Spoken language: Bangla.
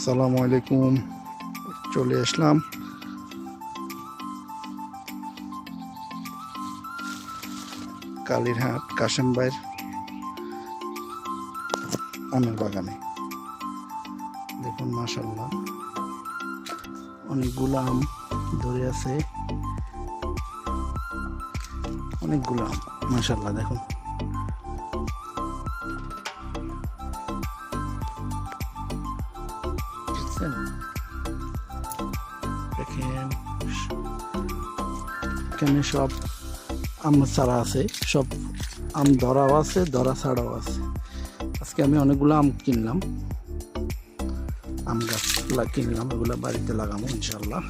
আসসালামু আলাইকুম। চলে আসলাম কালীরহাট কাশেম ভাইয়ের আমের বাগানে। দেখুন মাশাআল্লাহ অনেকগুলো আম ধরে আছে, অনেকগুলো আম মাশাআল্লাহ। দেখুন দেখেন এখানে সব আম চারা আছে, সব আম ধরাও আছে, ধরা ছাড়াও আছে। আজকে আমি অনেকগুলো আম কিনলাম, আম গাছ কিনলাম, এগুলো বাড়িতে লাগাবো ইনশাল্লাহ।